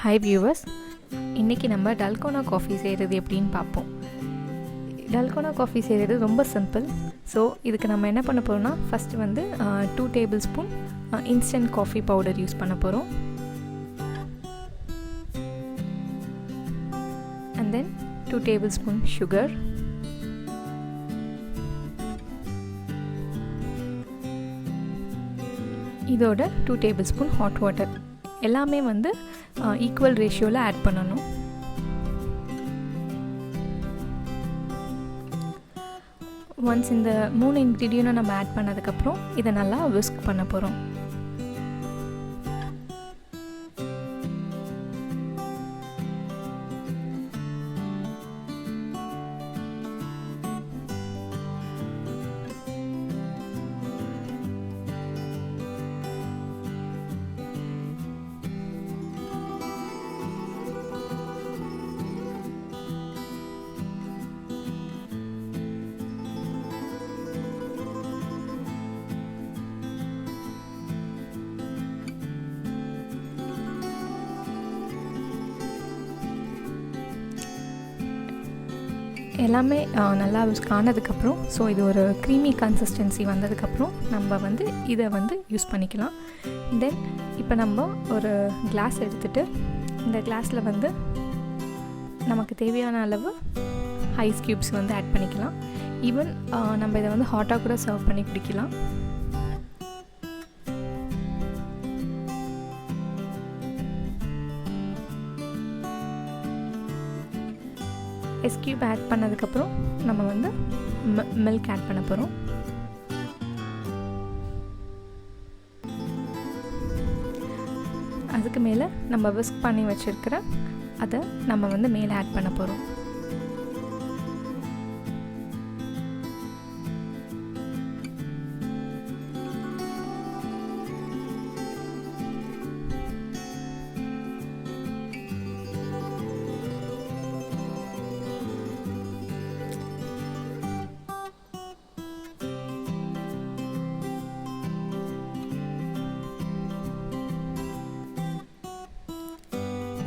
Hi viewers, இன்றைக்கி நம்ம dalgona coffee செய்கிறது எப்படின்னு பார்ப்போம். டல்கோனா காஃபி செய்கிறது ரொம்ப சிம்பிள். ஸோ இதுக்கு நம்ம என்ன பண்ண போகிறோம்னா, ஃபஸ்ட்டு வந்து 2 table spoon instant coffee powder use பண்ண போகிறோம். And then 2 table spoon sugar, இதோட 2 டேபிள் ஸ்பூன் ஹாட் வாட்டர். எல்லாமே வந்து ஈக்குவல் ரேஷியோவில் ஆட் பண்ணணும். ஒன்ஸ் இந்த 3 இன்க்ரீடியண்ட்டும் நம்ம ஆட் பண்ணதுக்கப்புறம் இதை நல்லா விஸ்க் பண்ண போகிறோம். எல்லாமே நல்லா விஸ்க் ஆனதுக்கப்புறம், ஸோ இது ஒரு க்ரீமி கன்சிஸ்டன்சி வந்ததுக்கப்புறம் நம்ம வந்து இதை வந்து யூஸ் பண்ணிக்கலாம். தென் இப்போ நம்ம ஒரு கிளாஸ் எடுத்துகிட்டு இந்த கிளாஸில் வந்து நமக்கு தேவையான அளவு ஐஸ் க்யூப்ஸ் வந்து ஆட் பண்ணிக்கலாம். ஈவன் நம்ம இதை வந்து ஹாட்டாக கூட சர்வ் பண்ணி குடிக்கலாம். ஐஸ் க்யூப் ஆட் பண்ணதுக்கப்புறம் நம்ம வந்து மில்க் ஆட் பண்ண போகிறோம். அதுக்கு மேலே நம்ம விஸ்க் பண்ணி வச்சுருக்கிற அதை நம்ம வந்து மேலே ஆட் பண்ண போகிறோம்.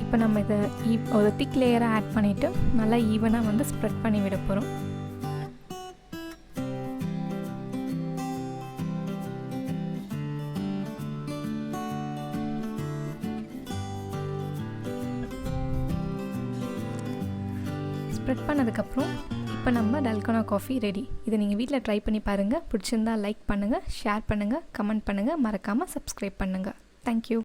இப்போ நம்ம இதை ஒரு திக் லேயராக ஆட் பண்ணிவிட்டு நல்லா ஈவனாக வந்து ஸ்ப்ரெட் பண்ணி விட போகிறோம். ஸ்ப்ரெட் பண்ணதுக்கப்புறம் இப்போ நம்ம டல்கோனா காஃபி ரெடி. இதை நீங்கள் வீட்டில் ட்ரை பண்ணி பாருங்கள். பிடிச்சிருந்தால் லைக் பண்ணுங்கள், ஷேர் பண்ணுங்கள், கமெண்ட் பண்ணுங்கள், மறக்காமல் சப்ஸ்கிரைப் பண்ணுங்கள். தேங்க்யூ.